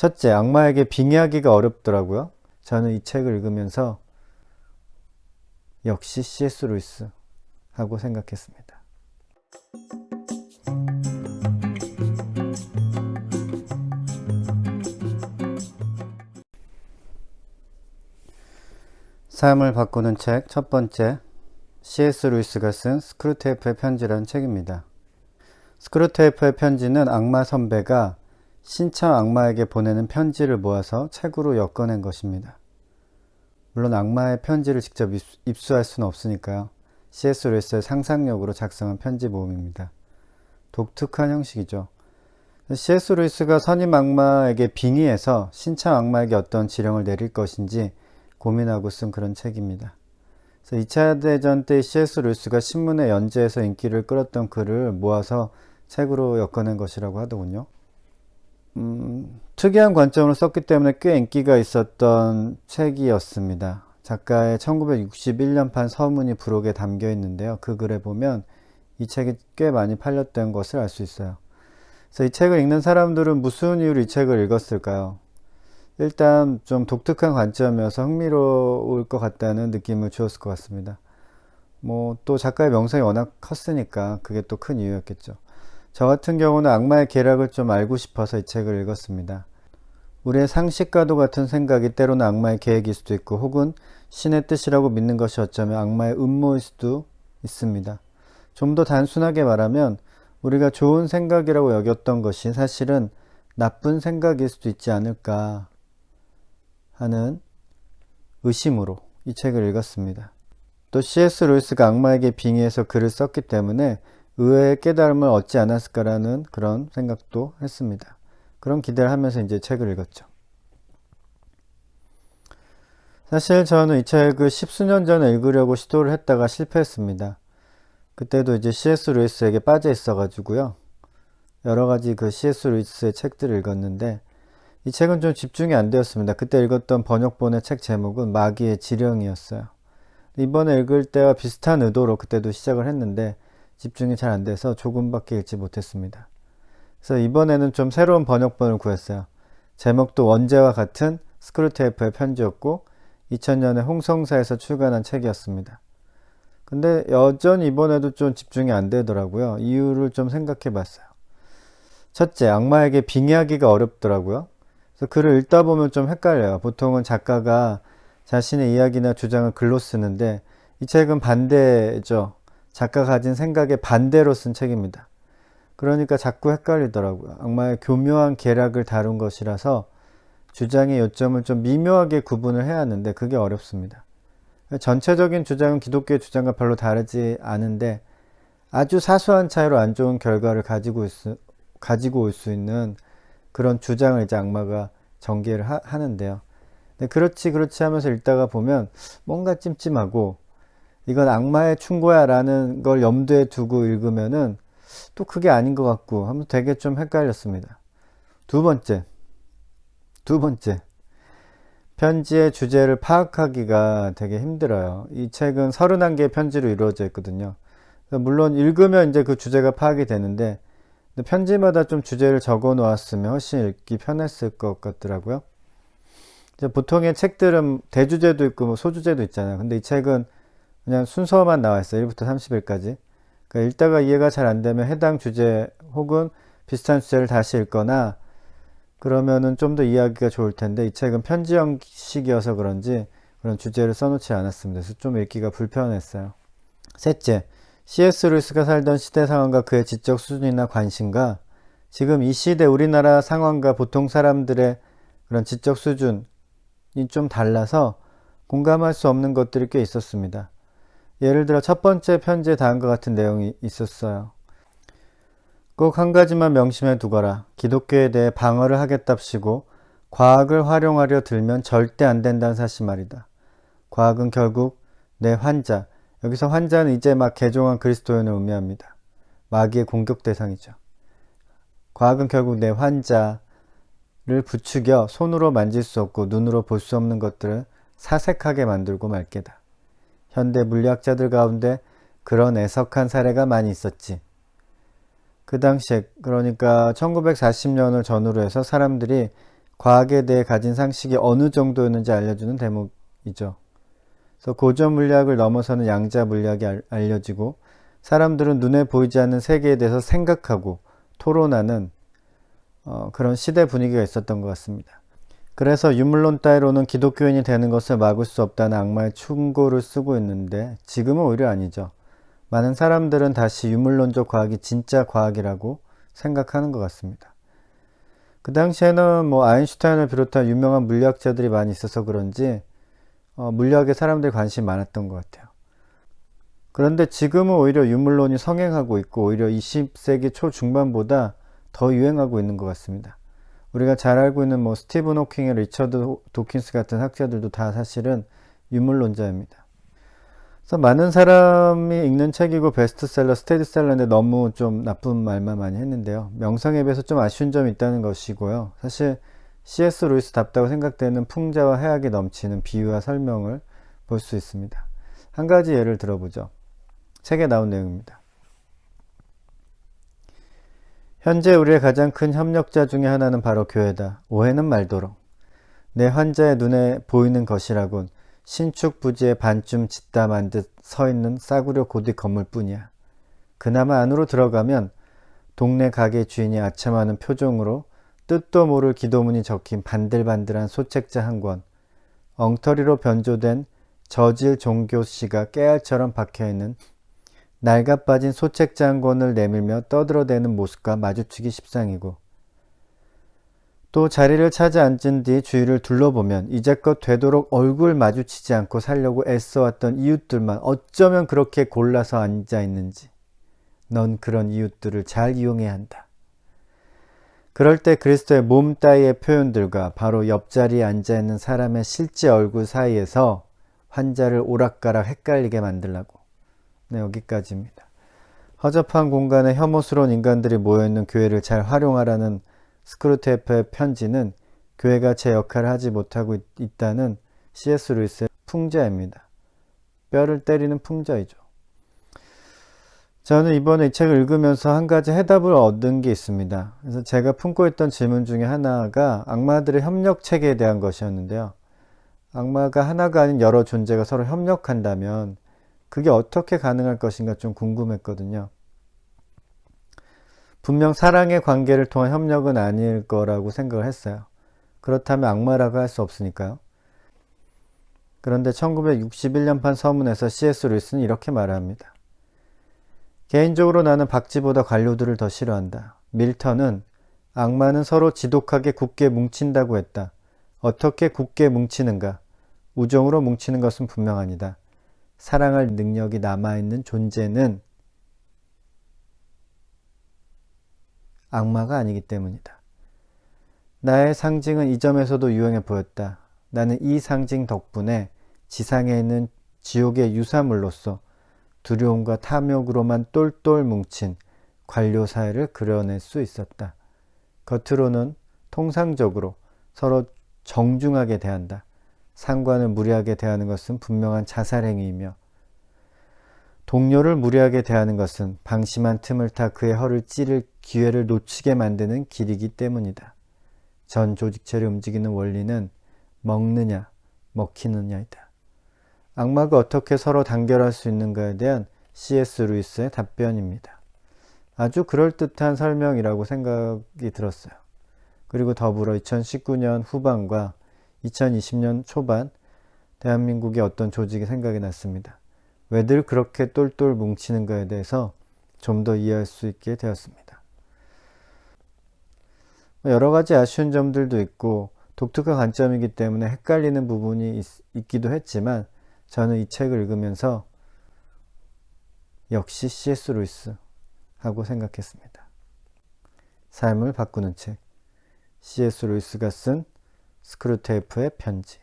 첫째, 악마에게 빙의하기가 어렵더라고요. 저는 이 책을 읽으면서 역시 C.S. 루이스 하고 생각했습니다. 삶을 바꾸는 책 첫 번째, C.S. 루이스가 쓴 스크루테이프의 편지라는 책입니다. 스크루테이프의 편지는 악마 선배가 신참 악마에게 보내는 편지를 모아서 책으로 엮어낸 것입니다. 물론 악마의 편지를 직접 입수할 수는 없으니까요. C.S. 루이스의 상상력으로 작성한 편지 모음입니다. 독특한 형식이죠. C.S. 루이스가 선임 악마에게 빙의해서 신참 악마에게 어떤 지령을 내릴 것인지 고민하고 쓴 그런 책입니다. 2차 대전 때 C.S. 루이스가 신문에 연재해서 인기를 끌었던 글을 모아서 책으로 엮어낸 것이라고 하더군요. 특이한 관점으로 썼기 때문에 꽤 인기가 있었던 책이었습니다. 작가의 1961년판 서문이 부록에 담겨 있는데요. 그 글에 보면 이 책이 꽤 많이 팔렸던 것을 알 수 있어요. 그래서 이 책을 읽는 사람들은 무슨 이유로 이 책을 읽었을까요? 일단 좀 독특한 관점이어서 흥미로울 것 같다는 느낌을 주었을 것 같습니다. 또 작가의 명성이 워낙 컸으니까 그게 또 큰 이유였겠죠. 저 같은 경우는 악마의 계략을 좀 알고 싶어서 이 책을 읽었습니다. 우리의 상식과도 같은 생각이 때로는 악마의 계획일 수도 있고 혹은 신의 뜻이라고 믿는 것이 어쩌면 악마의 음모일 수도 있습니다. 좀 더 단순하게 말하면 우리가 좋은 생각이라고 여겼던 것이 사실은 나쁜 생각일 수도 있지 않을까 하는 의심으로 이 책을 읽었습니다. 또 C.S. 루이스가 악마에게 빙의해서 글을 썼기 때문에 의외의 깨달음을 얻지 않았을까라는 그런 생각도 했습니다. 그런 기대를 하면서 이제 책을 읽었죠. 사실 저는 이 책을 10수년 전에 읽으려고 시도를 했다가 실패했습니다. 그때도 이제 C.S. 루이스에게 빠져 있어가지고요. 여러 가지 그 C.S. 루이스의 책들을 읽었는데 이 책은 좀 집중이 안 되었습니다. 그때 읽었던 번역본의 책 제목은 마귀의 지령이었어요. 이번에 읽을 때와 비슷한 의도로 그때도 시작을 했는데 집중이 잘 안 돼서 조금밖에 읽지 못했습니다. 그래서 이번에는 좀 새로운 번역본을 구했어요. 제목도 원제와 같은 스크루테이프의 편지였고 2000년에 홍성사에서 출간한 책이었습니다. 근데 여전히 이번에도 좀 집중이 안 되더라고요. 이유를 좀 생각해 봤어요. 첫째, 악마에게 빙의하기가 어렵더라고요. 그래서 글을 읽다 보면 좀 헷갈려요. 보통은 작가가 자신의 이야기나 주장을 글로 쓰는데 이 책은 반대죠. 작가가 가진 생각의 반대로 쓴 책입니다. 그러니까 자꾸 헷갈리더라고요. 악마의 교묘한 계략을 다룬 것이라서 주장의 요점을 좀 미묘하게 구분을 해야 하는데 그게 어렵습니다. 전체적인 주장은 기독교의 주장과 별로 다르지 않은데 아주 사소한 차이로 안 좋은 결과를 가지고 올 수 있는 그런 주장을 이제 악마가 전개를 하는데요. 그렇지 하면서 읽다가 보면 뭔가 찜찜하고 이건 악마의 충고야 라는 걸 염두에 두고 읽으면은 또 그게 아닌 것 같고 하면서 되게 좀 헷갈렸습니다. 두 번째 편지의 주제를 파악하기가 되게 힘들어요. 이 책은 31개의 편지로 이루어져 있거든요. 물론 읽으면 이제 그 주제가 파악이 되는데 편지마다 좀 주제를 적어 놓았으면 훨씬 읽기 편했을 것 같더라고요. 보통의 책들은 대주제도 있고 소주제도 있잖아요. 근데 이 책은 그냥 순서만 나와 있어요. 1부터 30일까지. 그러니까 읽다가 이해가 잘 안 되면 해당 주제 혹은 비슷한 주제를 다시 읽거나 그러면은 좀 더 이해하기가 좋을 텐데 이 책은 편지 형식이어서 그런지 그런 주제를 써놓지 않았습니다. 그래서 좀 읽기가 불편했어요. 셋째, C.S. 루이스가 살던 시대 상황과 그의 지적 수준이나 관심과 지금 이 시대 우리나라 상황과 보통 사람들의 그런 지적 수준이 좀 달라서 공감할 수 없는 것들이 꽤 있었습니다. 예를 들어 첫 번째 편지에 다음과 같은 내용이 있었어요. 꼭 한 가지만 명심해 두거라. 기독교에 대해 방어를 하겠답시고 과학을 활용하려 들면 절대 안 된다는 사실 말이다. 과학은 결국 내 환자, 여기서 환자는 이제 막 개종한 그리스도인을 의미합니다. 마귀의 공격 대상이죠. 과학은 결국 내 환자를 부추겨 손으로 만질 수 없고 눈으로 볼 수 없는 것들을 사색하게 만들고 말 게다. 현대 물리학자들 가운데 그런 애석한 사례가 많이 있었지. 그 당시에 그러니까 1940년을 전후로 해서 사람들이 과학에 대해 가진 상식이 어느 정도였는지 알려주는 대목이죠. 그래서 고전 물리학을 넘어서는 양자 물리학이 알려지고 사람들은 눈에 보이지 않는 세계에 대해서 생각하고 토론하는 그런 시대 분위기가 있었던 것 같습니다. 그래서 유물론 따위로는 기독교인이 되는 것을 막을 수 없다는 악마의 충고를 쓰고 있는데 지금은 오히려 아니죠. 많은 사람들은 다시 유물론적 과학이 진짜 과학이라고 생각하는 것 같습니다. 그 당시에는 아인슈타인을 비롯한 유명한 물리학자들이 많이 있어서 그런지 물리학에 사람들이 관심이 많았던 것 같아요. 그런데 지금은 오히려 유물론이 성행하고 있고 오히려 20세기 초중반보다 더 유행하고 있는 것 같습니다. 우리가 잘 알고 있는 스티븐 호킹의 리처드 도킨스 같은 학자들도 다 사실은 유물론자입니다. 그래서 많은 사람이 읽는 책이고 베스트셀러, 스테디셀러인데 너무 좀 나쁜 말만 많이 했는데요. 명성에 비해서 좀 아쉬운 점이 있다는 것이고요. 사실 C.S. 루이스답다고 생각되는 풍자와 해악이 넘치는 비유와 설명을 볼 수 있습니다. 한 가지 예를 들어보죠. 책에 나온 내용입니다. 현재 우리의 가장 큰 협력자 중에 하나는 바로 교회다. 오해는 말도록. 내 환자의 눈에 보이는 것이라곤 신축 부지에 반쯤 짓담한 듯 서있는 싸구려 고딕 건물뿐이야. 그나마 안으로 들어가면 동네 가게 주인이 아첨하는 표정으로 뜻도 모를 기도문이 적힌 반들반들한 소책자 한 권, 엉터리로 변조된 저질 종교시가 깨알처럼 박혀있는 낡아빠진 소책자 한 권을 내밀며 떠들어대는 모습과 마주치기 십상이고, 또 자리를 찾아 앉은 뒤 주위를 둘러보면 이제껏 되도록 얼굴 마주치지 않고 살려고 애써왔던 이웃들만 어쩌면 그렇게 골라서 앉아있는지. 넌 그런 이웃들을 잘 이용해야 한다. 그럴 때 그리스도의 몸 따위의 표현들과 바로 옆자리에 앉아있는 사람의 실제 얼굴 사이에서 환자를 오락가락 헷갈리게 만들라고. 네, 여기까지입니다. 허접한 공간에 혐오스러운 인간들이 모여있는 교회를 잘 활용하라는 스크루테이프의 편지는 교회가 제 역할을 하지 못하고 있다는 C.S. 루이스의 풍자입니다. 뼈를 때리는 풍자이죠. 저는 이번에 이 책을 읽으면서 한 가지 해답을 얻은 게 있습니다. 그래서 제가 품고 있던 질문 중에 하나가 악마들의 협력 체계에 대한 것이었는데요. 악마가 하나가 아닌 여러 존재가 서로 협력한다면 그게 어떻게 가능할 것인가 좀 궁금했거든요. 분명 사랑의 관계를 통한 협력은 아닐 거라고 생각을 했어요. 그렇다면 악마라고 할 수 없으니까요. 그런데 1961년판 서문에서 C.S. 루이스는 이렇게 말합니다. 개인적으로 나는 박쥐보다 관료들을 더 싫어한다. 밀턴은 악마는 서로 지독하게 굳게 뭉친다고 했다. 어떻게 굳게 뭉치는가? 우정으로 뭉치는 것은 분명 아니다. 사랑할 능력이 남아있는 존재는 악마가 아니기 때문이다. 나의 상징은 이 점에서도 유용해 보였다. 나는 이 상징 덕분에 지상에 있는 지옥의 유사물로서 두려움과 탐욕으로만 똘똘 뭉친 관료 사회를 그려낼 수 있었다. 겉으로는 통상적으로 서로 정중하게 대한다. 상관을 무례하게 대하는 것은 분명한 자살행위이며 동료를 무례하게 대하는 것은 방심한 틈을 타 그의 허를 찌를 기회를 놓치게 만드는 길이기 때문이다. 전 조직체를 움직이는 원리는 먹느냐 먹히느냐이다. 악마가 어떻게 서로 단결할 수 있는가에 대한 C.S. 루이스의 답변입니다. 아주 그럴듯한 설명이라고 생각이 들었어요. 그리고 더불어 2019년 후반과 2020년 초반 대한민국의 어떤 조직이 생각이 났습니다. 왜들 그렇게 똘똘 뭉치는가에 대해서 좀 더 이해할 수 있게 되었습니다. 여러 가지 아쉬운 점들도 있고 독특한 관점이기 때문에 헷갈리는 부분이 있기도 했지만 저는 이 책을 읽으면서 역시 C.S. 루이스 하고 생각했습니다. 삶을 바꾸는 책, C.S. 루이스가 쓴 스크루테이프의 편지.